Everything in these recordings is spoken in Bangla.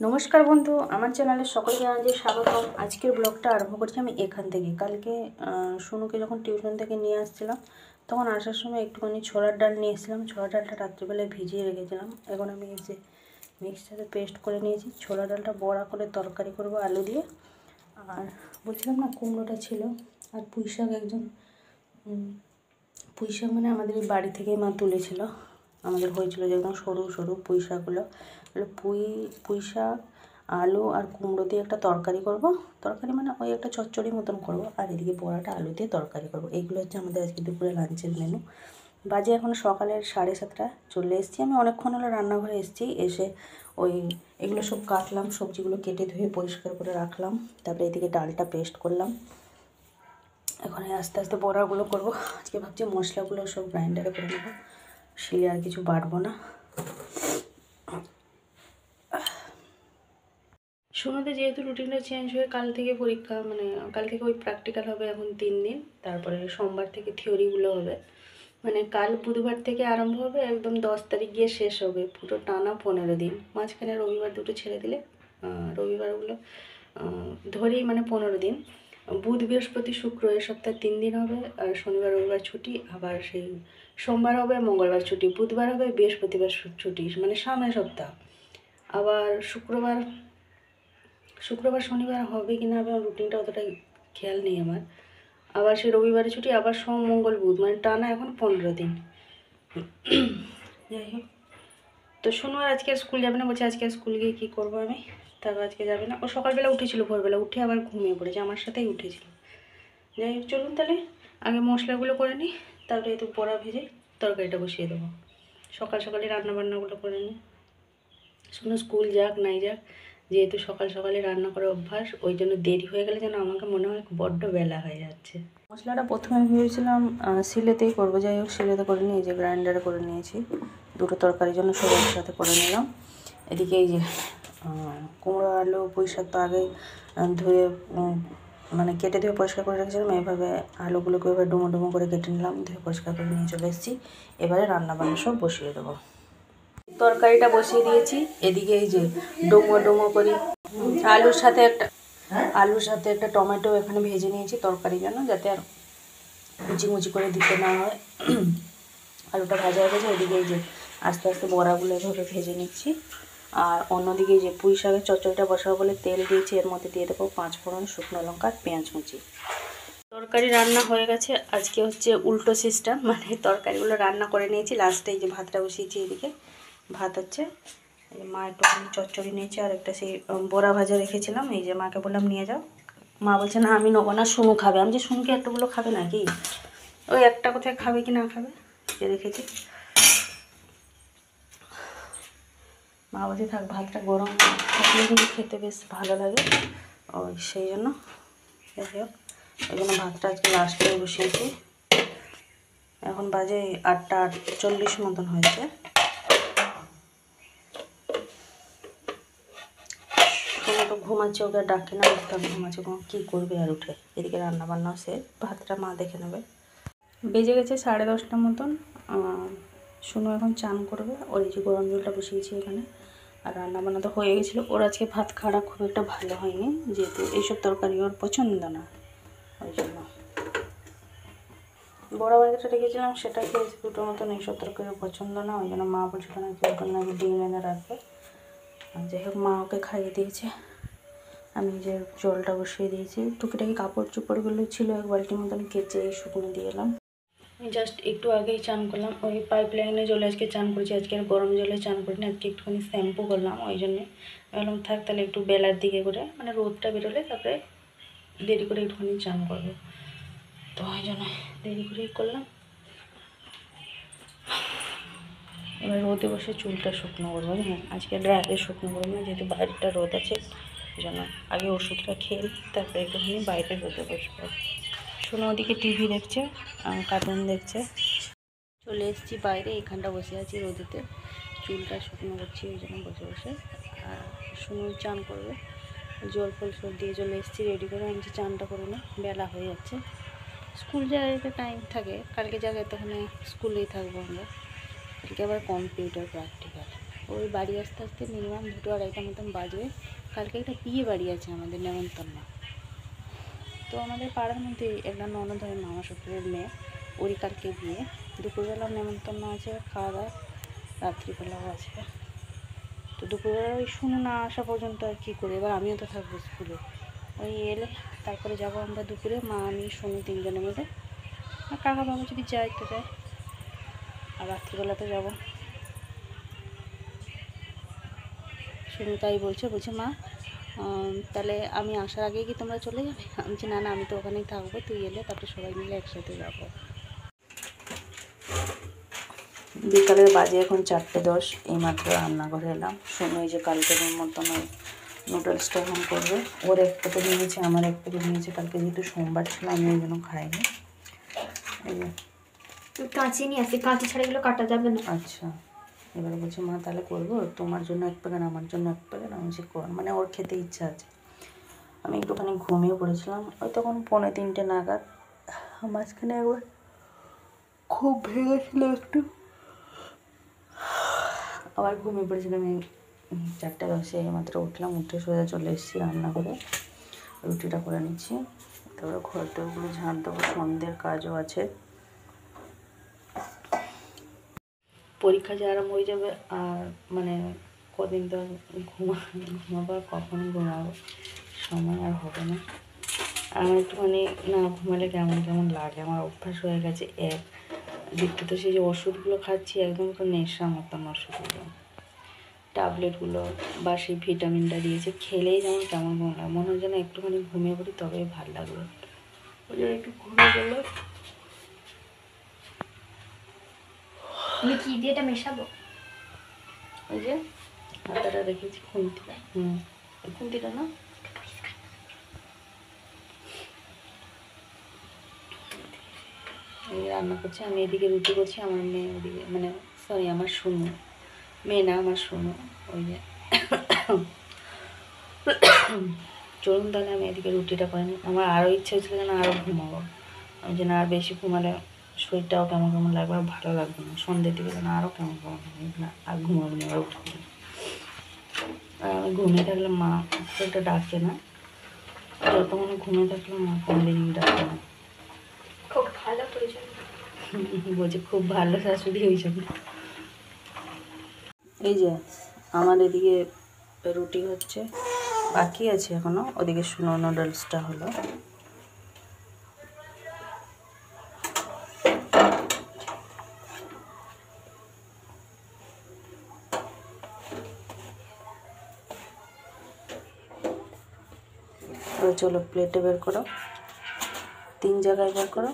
নমস্কার বন্ধু, আমার চ্যানেলে সকলকে জানাই স্বাগতম। আজকের ব্লগটা আরম্ভ করছি আমি এখান থেকে। কালকে সোনুকে যখন টিউশন থেকে নিয়ে আসছিলাম তখন আসার সময় একটুখানি ছোলার ডাল নিয়ে এসেছিলাম। ছোলার ডালটা রাত্রিবেলায় ভিজিয়ে রেখেছিলাম। এখন আমি এই যে মিক্সচারে পেস্ট করে নিয়েছি। ছোলার ডালটা বড়া করে তরকারি করব আলু দিয়ে। আর বলছিলাম না, কুমড়োটা ছিল। আর পুঁই শাক পুঁই শাক মানে আমাদের এই বাড়ি থেকেই মা তুলেছিল। আমাদের হয়েছিল যে একদম সরু সরু পুঁই শাকগুলো। পুঁই শাক, আলু আর কুমড়ো দিয়ে একটা তরকারি করব। তরকারি মানে ওই একটা চচ্চড়ি মতন করব। আর এদিকে বড়াটা আলু দিয়ে তরকারি করব। এইগুলো হচ্ছে আমাদের আজকে দুপুরে লাঞ্চের মেনু। বাজে এখন সকালের 7:30। চলে এসেছি আমি, অনেকক্ষণ হলো রান্নাঘরে এসেছি। এসে এগুলো সব কাটলাম, সবজিগুলো কেটে ধুয়ে পরিষ্কার করে রাখলাম। তারপরে এদিকে ডালটা পেস্ট করলাম। এখন আস্তে আস্তে বড়াগুলো করব। আজকে ভাবছি মশলাগুলো সব গ্রাইন্ডারে করে নেব, শিলে আর কিছু বাটবো না। সোনাতে যেহেতু রুটিনটা চেঞ্জ হয়ে কাল থেকে পরীক্ষা, মানে কাল থেকে ওই প্র্যাকটিক্যাল হবে এখন 3 দিন। তারপরে সোমবার থেকে থিওরিগুলো হবে। মানে কাল বুধবার থেকে আরম্ভ হবে, একদম 10 তারিখ গিয়ে শেষ হবে। পুরো টানা 15 দিন। মাঝখানে রবিবার দুটো ছেড়ে দিলে রবিবারগুলো ধরেই মানে 15 দিন। বুধ বৃহস্পতি শুক্র এ সপ্তাহে 3 দিন হবে। আর শনিবার রবিবার ছুটি। আবার সেই সোমবার হবে, মঙ্গলবার ছুটি, বুধবার হবে, বৃহস্পতিবার ছুটি, মানে সামনে সপ্তাহ। আবার শুক্রবার শনিবার হবে কি না হবে রুটিনটা অতটা খেয়াল নেই আমার। আবার সে রবিবারে ছুটি, আবার সোম মঙ্গল বুধ, মানে টানা এখন 15 দিন। যাই হোক, তো শোনো, আর আজকে স্কুল যাবে না বলছে। আজকে স্কুল গিয়ে কী করবো আমি? তারপর আজকে যাবে না। ও সকালবেলা উঠেছিল, ভোরবেলা উঠে আবার ঘুমিয়ে পড়েছে, আমার সাথেই উঠেছিল। যাই হোক, চলুন তাহলে আগে মশলাগুলো করে নিই, তারপরে একটু বড়া ভেজে তরকারিটা বসিয়ে দেবো। সকাল সকালে রান্নাবান্নাগুলো করে নিই। শোনো, স্কুল যাক নাই যাক, যেহেতু সকাল সকালে রান্না করে অভ্যাস, ওই জন্য দেরি হয়ে গেলে যেন আমাকে মনে হয় বড্ড বেলা হয়ে যাচ্ছে। মশলাটা প্রথমে ভেবেছিলাম শিলেতেই করবো। যাই হোক, শিলেতে করে নিয়ে এই যে গ্রাইন্ডারে করে নিয়েছি। দুটো তরকারির জন্য সব একসাথে করে নিলাম। এদিকে এই যে কুমড়ো আলু পুঁই শাক তো আগেই ধুয়ে মানে কেটে ধুয়ে পরিষ্কার করে রেখেছিলাম। এইভাবে আলুগুলোকে এবার ডুমো ডুমো করে কেটে নিলাম, ধুয়ে পরিষ্কার করে নিয়ে চলে এসেছি। এবারে রান্নাবান্না সব বসিয়ে দেবো। তরকারিটা বসিয়ে দিয়েছি। এদিকে এই যে ডুমো ডুমো করে আলুর সাথে একটা টমেটো এখানে ভেজে নিয়েছি তরকারি যেন, যাতে আর মুচি মুচি করে দিতে না হয়। আলুটা ভাজা হয়ে গেছে। এদিকে এই যে আস্তে আস্তে বড়াগুলো এভাবে ভেজে নিচ্ছি। আর অন্যদিকে যে পুঁই শাকের চচ্চড়িটা বসাবো বলে তেল দিয়েছি, এর মধ্যে দিয়ে দেবো 5 ফোড়ন, শুকনো লঙ্কা আর পেঁয়াজ কুচি। তরকারি রান্না হয়ে গেছে। আজকে হচ্ছে উল্টো সিস্টেম, মানে তরকারিগুলো রান্না করে নিয়েছি, লাস্টে এই যে ভাতটা বসিয়েছি। এদিকে ভাত হচ্ছে, মা একটুখানি চচ্চড়ি নিয়েছে, আর একটা সেই বড়া ভাজা রেখেছিলাম, এই যে মাকে বললাম নিয়ে যাও। মা বলছে না আমি নেবো না, শুনু খাবে। আমি যে শুনুকে এতগুলো খাবে নাকি, ওই একটা কোথায় খাবে কি না খাবে সে রেখেছি। মা বলছে থাক, ভাতটা গরম থাকলে কিন্তু খেতে বেশ ভালো লাগে, ওই সেই জন্য। যাই হোক, ওই জন্য ভাতটা আজকে লাস্টে বসিয়েছি। এখন বাজে 8:48 মতন হয়েছে। কোনো তো ঘুমাচ্ছে, ওকে ডাকে না, উঠতে ঘুমাচ্ছে, কী করবে আর উঠে। এদিকে রান্নাবান্নাও সে, ভাতটা মা দেখে নেবে। বেজে গেছে 10:30 মতন। শুনো এখন চান করবে, ওর এই যে গরম জলটা বসিয়েছি এখানে। আর রান্নাবান্না তো হয়ে গেছিলো। ওর আজকে ভাত খাওয়া খুব একটা ভালো হয়নি, যেহেতু এইসব তরকারি ওর পছন্দ না, ওই জন্য। বড় বাড়িতে রেখেছিলাম, সেটা খেয়েছি দুটো মতন। এইসব তরকারি পছন্দ না, ওই জন্য মা বলছিল না কি ওখানে নাকি ডিম এনে রাখবে। আর যাই হোক, মা ওকে খাইয়ে দিয়েছে। আমি যে জলটা বসিয়ে দিয়েছি, টুকিটাকি কাপড় চোপড়গুলো ছিল 1 বালতির মতন, কেচে শুকনো দিয়ে এলাম। আমি জাস্ট একটু আগেই চান করলাম, ওই পাইপ লাইনে জলে আজকে চান করেছি। আজকে আর গরম জলে চান করিনি, আজকে একটুখানি শ্যাম্পু করলাম। ওই জন্যে ভাবলাম থাক তাহলে একটু বেলার দিকে করে, মানে রোদটা বেরোলে তারপরে দেরি করে একটুখানি চান করবো, তো ওই জন্য দেরি করেই করলাম। এবার রোদে বসে চুলটা শুকনো করবো। হ্যাঁ, আজকে আগে শুকনো করবো না, যেহেতু বাইরেটা রোদ আছে, ওই জন্য আগে ওষুধটা খেয়ে তারপরে একটুখানি বাইরে রোদে বসবো। শোনো, ওদিকে টিভি দেখছে, কার্টুন দেখছে। চলে এসেছি বাইরে, এখানটা বসে আছি রোদেতে, চুলটা শুকনো করছি ওই জন্য বসে বসে। আর শুনো চান করবে, জল ফল সব দিয়ে চলে এসেছি রেডি করে। আমি চানটা করে না, বেলা হয়ে যাচ্ছে। স্কুল যাইতে টাইম থাকে, কালকে যাবে তখন স্কুলেই থাকবো আমরা। কালকে আবার কম্পিউটার প্র্যাকটিক্যাল, ওই বাড়ি আসতে আসতে মিনিমাম 2-2:30 মতন বাজবে। কালকে একটা বিয়ে বাড়ি আছে আমাদের নেমন্তন্ন। তো আমাদের পাড়ার মধ্যে একটা ননদ হয়, মামা শ্বশুরের মেয়ে, ওরই কালকে বিয়ে। দুপুরবেলা নেমন্তন্ন আছে, খাওয়া দাওয়া রাত্রিবেলাও আছে। তো দুপুরবেলা ওই শুনো না আসা পর্যন্ত আর কী করে, এবার আমিও তো থাকবো স্কুলে। ওই এলে তারপরে যাব আমরা দুপুরে, মা আমি শুনি 3 জনে মিলে। আর কাকা বাবু যদি যায় তো যায়, আর রাত্রিবেলাতে যাব। শুনু তাই বলছে মা তাহলে আমি আসার আগেই কি তোমরা চলে যাবে? আমি বলছি না আমি তো ওখানেই থাকবো, তুই এলে তারপরে সবাই মিলে একসাথে যাবো। বিকালের বাজে এখন 4:10, এইমাত্র রান্নাঘরে এলাম। শুনো এই যে কালকের মতন ওই নুডলসটা এখন করবে। ওর এক প্যাকেট নিয়েছে, আমার এক প্যাকেট নিয়েছে। কালকে যেহেতু সোমবার ছিল আমি ওই জন্য খাইনি। এই যে কাঁচি নিয়ে আসি, কাঁচি ছাড়া এগুলো কাটা যাবে না। আচ্ছা, এবারে বলছে মা তাহলে করবো, তোমার জন্য এক প্যাকেট আমার জন্য এক প্যাকেট। আমি যে কর, মানে ওর খেতে ইচ্ছা আছে। আমি একটুখানি ঘুমিয়ে পড়েছিলাম, ওই তখন 2:45 নাগাদ। মাঝখানে একবার খুব ভেঙেছিল একটু, আবার ঘুমিয়ে পড়েছিলাম। আমি 4:10 এইমাত্র উঠলাম, উঠে সোজা চলে এসেছি রান্না করে রুটিটা করে নিচ্ছি। তারপরে ঘর দরগুলো ঝাঁট দেবো, সন্ধ্যের কাজও আছে। পরীক্ষা যে আরম্ভ হয়ে যাবে, আর মানে কদিন তো ঘুমাবো, কখন ঘুমাবো সময় আর হবে না। আর আমার একটুখানি না ঘুমালে কেমন কেমন লাগে, আমার অভ্যাস হয়ে গেছে। দ্বিতীয়ত সেই যে ওষুধগুলো খাচ্ছি একদম তো নেশা মতন ওষুধগুলো, ট্যাবলেটগুলো বা সেই ভিটামিনটা দিয়েছে, খেলেই যেমন কেমন মনে হয়, মনে হয় যেন একটুখানি ঘুমিয়ে পড়ি তবেই ভালো লাগবে। ওই জন্য একটু ঘুমিয়ে গেলে। আমি কি দিয়ে এটা মেশাবো? ওই যে হাতাটা রেখেছি, খুন্তিটা, খুন্তিটা না, এই রান্না করছি, আমি এদিকে রুটি করছি, আমার মেয়ে ওদিকে, মানে সরি আমার শুনো, মেয়ে না আমার শুনো। ওই যে চলুন তাহলে আমি এদিকে রুটিটা করে নিই। আমার আরও ইচ্ছে হচ্ছিল যেন আরও ঘুমাবো, আমি যেন আর বেশি ঘুমালে শরীরটাও কেমন কেমন লাগবে, আর ভালো লাগবে না। সন্ধ্যের দিকে যেন আরও কেমন কেমন লাগবে না, আর ঘুমাবো না, আর উঠবো না। আর আমি ঘুমিয়ে থাকলে মা শরীরটা ডাকে না, যতক্ষণ ঘুমিয়ে থাকলে মা কোনোদিন ডাকে না। খুব ভালো প্রয়োজন, বলছে খুব ভালো শাশুড়ি হয়েছিল। এই যে আমার এদিকে রুটি হচ্ছে, বাকি আছে এখনো। ওদিকে শুনো নুডলসটা হলো। চলো প্লেটে বের করো, 3 জায়গায় বের করো।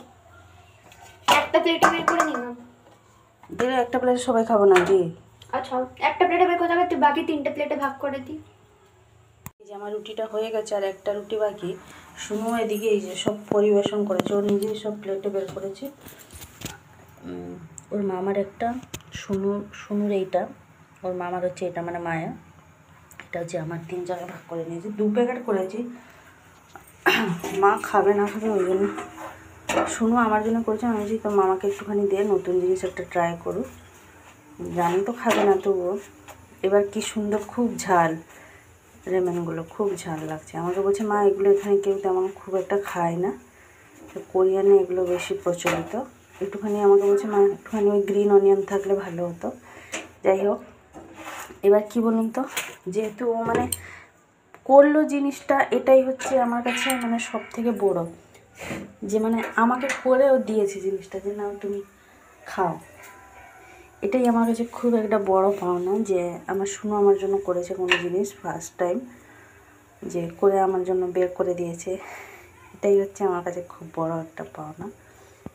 একটা প্লেটে বের করে নিলাম। দিলে একটা প্লেটে সবাই খাবো না কি? আচ্ছা একটা প্লেটে বের করে যাবে, তুই বাকি 3টে প্লেটে ভাগ করে দিই। এই যে আমার রুটিটা হয়ে গেছে, আর একটা রুটি বাকি। শুনো এদিকে এই যে সব পরিবেশন করেছে, ওর নিজেই সব প্লেটে বের করেছে। ওর মামার একটা, শুনুর এইটা, ওর মামার হচ্ছে এটা, মানে মায়া। এটা হচ্ছে আমার, 3 জায়গায় ভাগ করে নিয়েছি, 2 প্যাকেট করেছি। মা খাবে না খাবে ওই জন্য শুনো আমার জন্য করেছে। আমি বলছি তোর মামাকে একটুখানি দে, নতুন জিনিস একটা ট্রাই করুক। জানি তো খাবে না, তবুও এবার কি সুন্দর, খুব ঝাল, রেমেনগুলো খুব ঝাল লাগছে। আমাকে বলছে মা এগুলো এখানে কেউ তেমন খুব একটা খায় না, তো কোরিয়ানে এগুলো বেশি প্রচলিত। একটুখানি আমাকে বলছে মা একটুখানি ওই গ্রিন অনিয়ন থাকলে ভালো হতো। যাই হোক, এবার কি বলুন তো, যেহেতু ও মানে করলো জিনিসটা, এটাই হচ্ছে আমার কাছে মানে সব থেকে বড়, যে মানে আমাকে করেও দিয়েছে জিনিসটা, যে না তুমি খাও। এটাই আমার কাছে খুব একটা বড় পাওনা, যে আমার শুনো আমার জন্য করেছে কোনো জিনিস ফার্স্ট টাইম, যে করে আমার জন্য বের করে দিয়েছে। এটাই হচ্ছে আমার কাছে খুব বড় একটা পাওনা।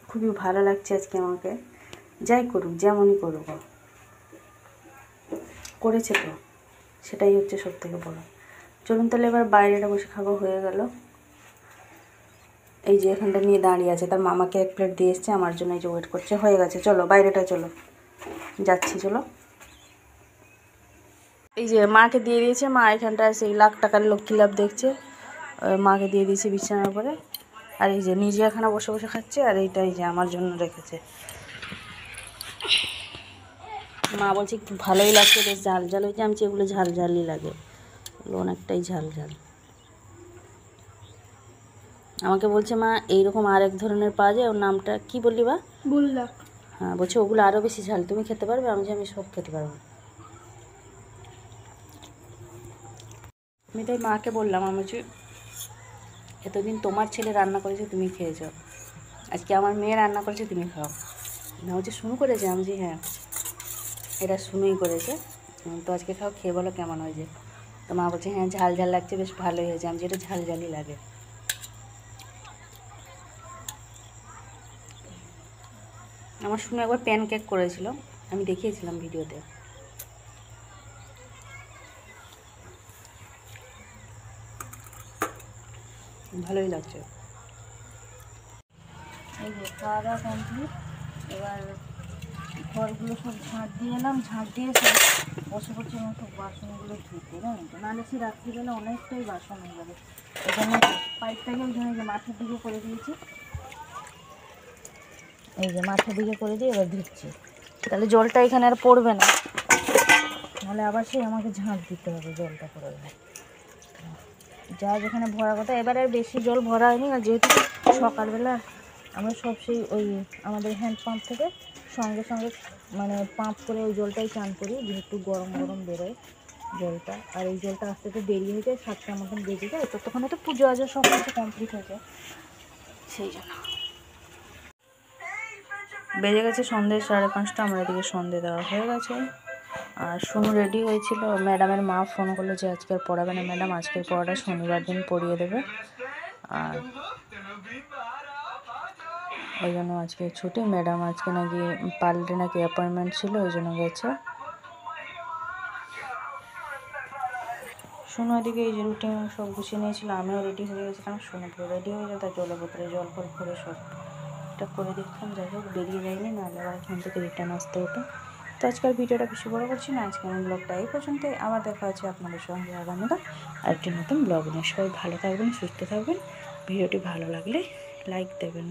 খুবই ভালো লাগছে আজকে আমাকে, যাই করুক যেমনই করুক করেছে, তো সেটাই হচ্ছে সব থেকে বড়। চলুন তাহলে এবার বাইরেটা বসে খাওয়া হয়ে গেল। এই যে এখানটা নিয়ে দাঁড়িয়ে আছে, তার মামাকে 1 প্লেট দিয়ে এসছে, আমার জন্য এই যে ওয়েট করছে। হয়ে গেছে, চলো বাইরেটা চলো, যাচ্ছি চলো। এই যে মাকে দিয়ে দিয়েছে, মা এখানটায় সেই লাখ টাকার লক্ষ্মী লাভ দেখছে, মাকে দিয়ে দিয়েছে বিছানার উপরে। আর এই যে নিজে এখানে বসে বসে খাচ্ছে, আর এইটা এই যে আমার জন্য রেখেছে। মা বলছে একটু ভালোই লাগছে, বেশ ঝাল ঝাল হয়েছে। আমি এগুলো ঝাল ঝালই লাগে, এগুলো অনেকটাই ঝাল ঝাল। আমাকে বলছে মা এইরকম আর এক ধরনের পাওয়া যায়, ওর নামটা কি বললি বা? বুল্লাক। হ্যাঁ, বলছে ওগুলো আরও বেশি ঝাল, তুমি খেতে পারবে? আমি সব খেতে পারবো। আমি তাই মাকে বললাম, আমি বলছি এতদিন তোমার ছেলে রান্না করেছে তুমি খেয়েছো, আজকে আমার মেয়ে রান্না করেছে তুমি খাও। না বলছে শুনু করেছে, আমি বলছি হ্যাঁ এটা শুনুই করেছে, তো আজকে খাও, খেয়ে বলো কেমন হয়েছে। তো মা বলছে হ্যাঁ ঝাল ঝাল লাগছে, বেশ ভালোই হয়েছে। আমি যেটা ঝাল ঝালই লাগে। আমার শুনে একবার প্যানকেক করেছিল, আমি দেখিয়েছিলাম ভিডিওতে। ভালোই লাগছে। এই যে খাওয়া দাওয়া কমপ্লিট, এবার ঘরগুলো সব ঝাঁট দিয়ে এলাম, ঝাঁট দিয়ে সব বসে বসে মতো বাসনগুলো ধুতে, জানেন তো, নাহলে সে রাত্রিবেলা অনেকটাই বাসন হয়ে যাবে। এখানে পাইপটাকে ওই জন্য যে মাঠের দিকে করে দিয়েছি, এই যে মাঠের দিকে করে দিয়ে এবার ধুচ্ছি, তাহলে জলটা এখানে আর পড়বে না, নাহলে আবার সে আমাকে ঝাঁট দিতে হবে জলটা পড়বে। যা যেখানে ভরা কথা, এবার আর বেশি জল ভরা হয়নি, আর যেহেতু সকালবেলা আমরা সব সেই ওই আমাদের হ্যান্ড পাম্প থেকে সঙ্গে সঙ্গে মানে পাম্প করে ওই জলটাই চান করি, যেহেতু গরম গরম বেরোয় জলটা, আর এই জলটা আসতে তো দেরি হয়ে যায়, 7টার মতন বেজে যায়, ততক্ষণে তো পুজো আজও সব কিছু কমপ্লিট হয়ে যায়, সেই জন্য। বেজে গেছে সন্ধ্যে 5:30, আমার এদিকে সন্ধ্যে দেওয়া হয়ে গেছে। আর শুনু রেডি হয়েছিল, ম্যাডামের মা ফোন করলো যে আজকে আর পড়াবে না ম্যাডাম, আজকের পড়াটা শনিবার দিন পড়িয়ে দেবে, আর ওই জন্য আজকে ছুটি। ম্যাডাম আজকে নাকি পার্লারে নাকি অ্যাপয়েন্টমেন্ট ছিল, ওই জন্য গেছে। শুনু ওইদিকে এই যে রুটিন সব গুছিয়ে নিয়েছিল, আমিও রেডি হয়ে গেছিলাম, শুনু রেডি হয়ে যায়, তার জলের বোতলে জল ফল ভরে সব এটা করে দিচ্ছিলাম। যাই হোক বেরিয়ে যায়নি, নাহলে আবার এখান থেকে রিটার্ন আসতে হতো। তো আজকাল ভিডিওটা বেশি বড় করছি না, আজকে আমার ব্লগটা এই পর্যন্তই। আবার দেখা হচ্ছে আপনাদের সঙ্গে আগামীকাল আরেকটি নতুন ব্লগ নিয়ে। সবাই ভালো থাকবেন, সুস্থ থাকবেন। ভিডিওটি ভালো লাগলে লাইক দেবেন।